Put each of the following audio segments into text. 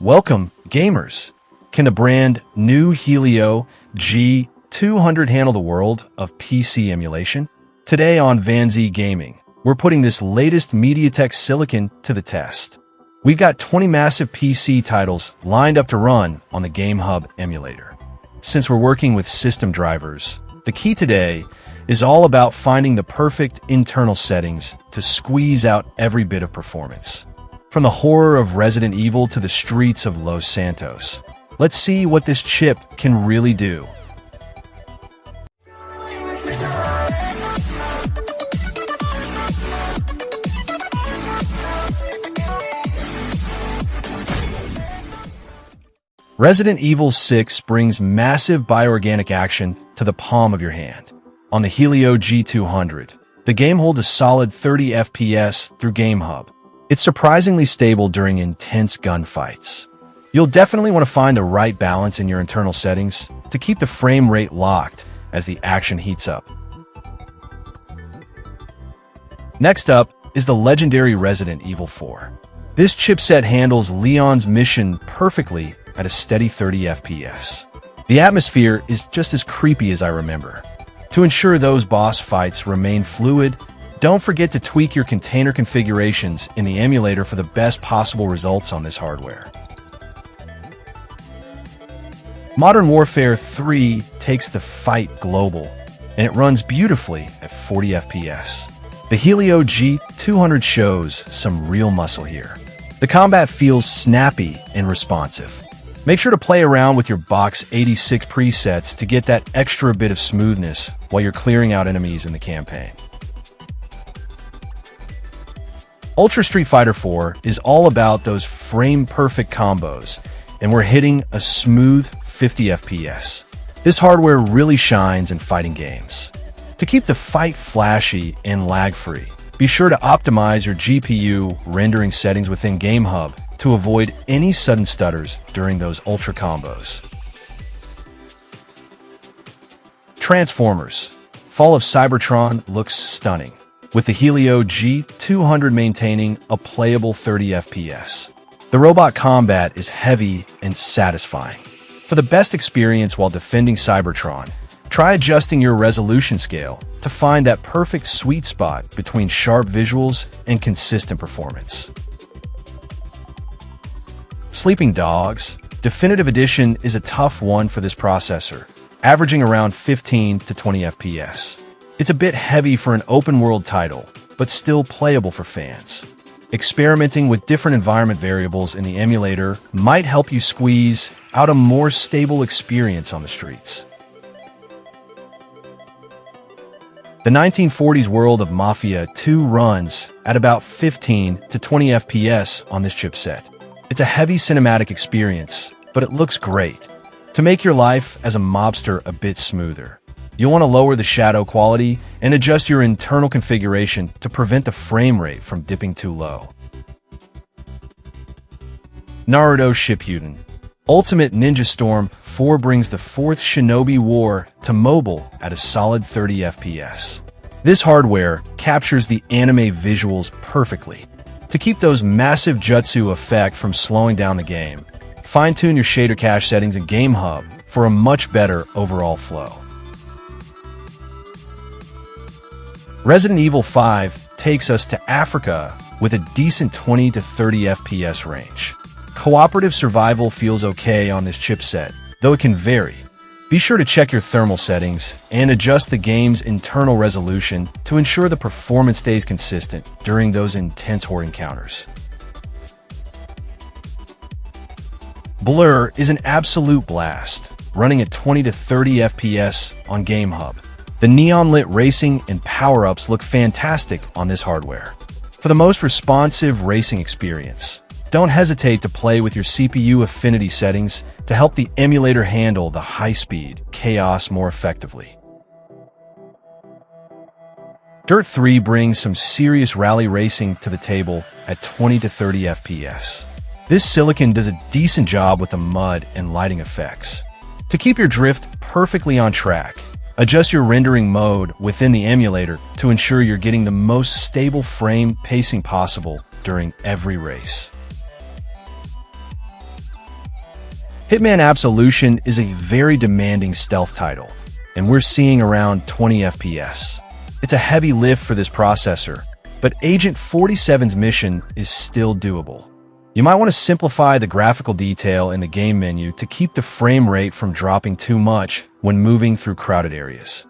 Welcome, gamers! Can the brand new Helio G200 handle the world of PC emulation? Today on VanZee Gaming, we're putting this latest Mediatek silicon to the test. We've got 20 massive PC titles lined up to run on the GameHub emulator. Since we're working with system drivers, the key today is all about finding the perfect internal settings to squeeze out every bit of performance. From the horror of Resident Evil to the streets of Los Santos, let's see what this chip can really do. Resident Evil 6 brings massive bioorganic action to the palm of your hand. On the Helio G200, the game holds a solid 30 FPS through GameHub. It's surprisingly stable during intense gunfights. You'll definitely want to find the right balance in your internal settings to keep the frame rate locked as the action heats up. Next up is the legendary Resident Evil 4. This chipset handles Leon's mission perfectly at a steady 30 FPS. The atmosphere is just as creepy as I remember. To ensure those boss fights remain fluid, don't forget to tweak your container configurations in the emulator for the best possible results on this hardware. Modern Warfare 3 takes the fight global, and it runs beautifully at 40 FPS. The Helio G200 shows some real muscle here. The combat feels snappy and responsive. Make sure to play around with your Box 86 presets to get that extra bit of smoothness while you're clearing out enemies in the campaign. Ultra Street Fighter 4 is all about those frame-perfect combos, and we're hitting a smooth 50 FPS. This hardware really shines in fighting games. To keep the fight flashy and lag-free, be sure to optimize your GPU rendering settings within GameHub to avoid any sudden stutters during those ultra combos. Transformers. Fall of Cybertron looks stunning, with the Helio G200 maintaining a playable 30 FPS. The robot combat is heavy and satisfying. For the best experience while defending Cybertron, try adjusting your resolution scale to find that perfect sweet spot between sharp visuals and consistent performance. Sleeping Dogs Definitive Edition is a tough one for this processor, averaging around 15 to 20 FPS. It's a bit heavy for an open-world title, but still playable for fans. Experimenting with different environment variables in the emulator might help you squeeze out a more stable experience on the streets. The 1940s world of Mafia 2 runs at about 15 to 20 FPS on this chipset. It's a heavy cinematic experience, but it looks great. To make your life as a mobster a bit smoother, you'll want to lower the shadow quality and adjust your internal configuration to prevent the frame rate from dipping too low. Naruto Shippuden. Ultimate Ninja Storm 4 brings the 4th Shinobi War to mobile at a solid 30 FPS. This hardware captures the anime visuals perfectly. To keep those massive jutsu effect from slowing down the game, fine-tune your shader cache settings in GameHub for a much better overall flow. Resident Evil 5 takes us to Africa with a decent 20 to 30 FPS range. Cooperative survival feels okay on this chipset, though it can vary. Be sure to check your thermal settings and adjust the game's internal resolution to ensure the performance stays consistent during those intense horde encounters. Blur is an absolute blast, running at 20 to 30 FPS on GameHub. The neon-lit racing and power-ups look fantastic on this hardware. For the most responsive racing experience, don't hesitate to play with your CPU affinity settings to help the emulator handle the high-speed chaos more effectively. Dirt 3 brings some serious rally racing to the table at 20 to 30 FPS. This silicon does a decent job with the mud and lighting effects. To keep your drift perfectly on track, adjust your rendering mode within the emulator to ensure you're getting the most stable frame pacing possible during every race. Hitman Absolution is a very demanding stealth title, and we're seeing around 20 FPS. It's a heavy lift for this processor, but Agent 47's mission is still doable. You might want to simplify the graphical detail in the game menu to keep the frame rate from dropping too much when moving through crowded areas.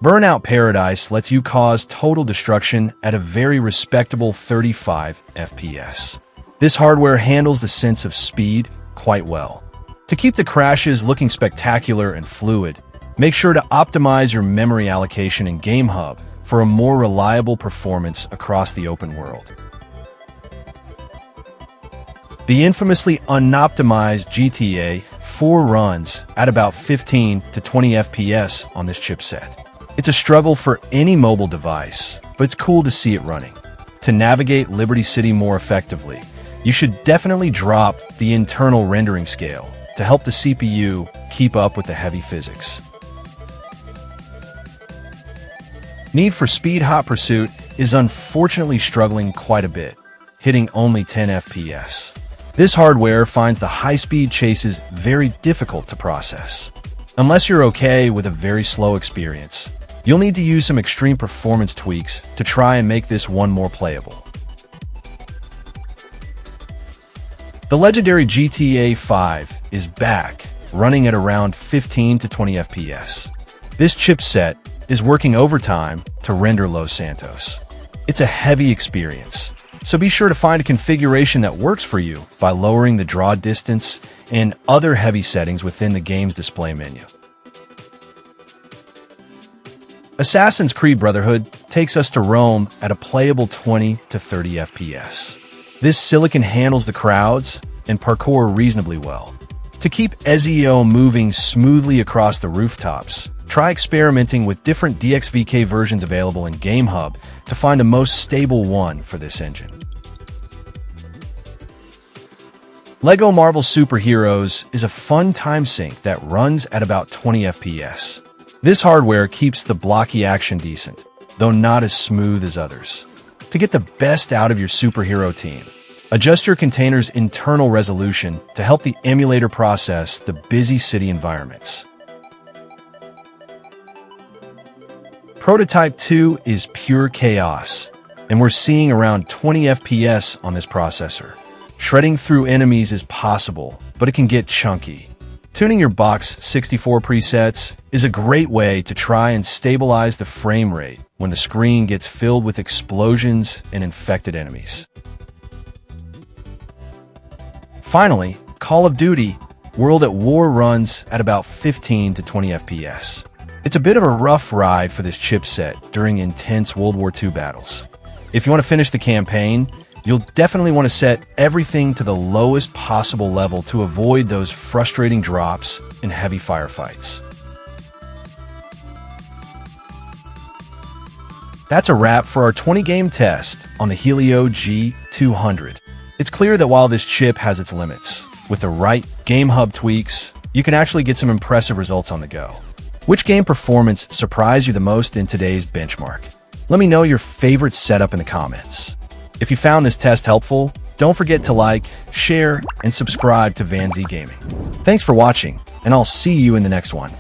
Burnout Paradise lets you cause total destruction at a very respectable 35 FPS. This hardware handles the sense of speed quite well. To keep the crashes looking spectacular and fluid, make sure to optimize your memory allocation in GameHub for a more reliable performance across the open world. The infamously unoptimized GTA 4 runs at about 15 to 20 FPS on this chipset. It's a struggle for any mobile device, but it's cool to see it running. To navigate Liberty City more effectively, you should definitely drop the internal rendering scale to help the CPU keep up with the heavy physics. Need for Speed Hot Pursuit is unfortunately struggling quite a bit, hitting only 10 FPS. This hardware finds the high-speed chases very difficult to process. Unless you're okay with a very slow experience, you'll need to use some extreme performance tweaks to try and make this one more playable. The legendary GTA 5 is back, running at around 15 to 20 FPS. This chipset is working overtime to render Los Santos. It's a heavy experience, so be sure to find a configuration that works for you by lowering the draw distance and other heavy settings within the game's display menu. Assassin's Creed Brotherhood takes us to Rome at a playable 20 to 30 FPS. This silicon handles the crowds and parkour reasonably well. To keep Ezio moving smoothly across the rooftops, try experimenting with different DXVK versions available in GameHub to find the most stable one for this engine. LEGO Marvel Superheroes is a fun time sink that runs at about 20 FPS. This hardware keeps the blocky action decent, though not as smooth as others. To get the best out of your superhero team, adjust your container's internal resolution to help the emulator process the busy city environments. Prototype 2 is pure chaos, and we're seeing around 20 FPS on this processor. Shredding through enemies is possible, but it can get chunky. Tuning your Box 64 presets is a great way to try and stabilize the frame rate when the screen gets filled with explosions and infected enemies. Finally, Call of Duty World at War runs at about 15 to 20 FPS. It's a bit of a rough ride for this chipset during intense World War II battles. If you want to finish the campaign, you'll definitely want to set everything to the lowest possible level to avoid those frustrating drops in heavy firefights. That's a wrap for our 20-game test on the Helio G200. It's clear that while this chip has its limits, with the right GameHub tweaks, you can actually get some impressive results on the go. Which game performance surprised you the most in today's benchmark? Let me know your favorite setup in the comments. If you found this test helpful, don't forget to like, share, and subscribe to VanZee Gaming. Thanks for watching, and I'll see you in the next one.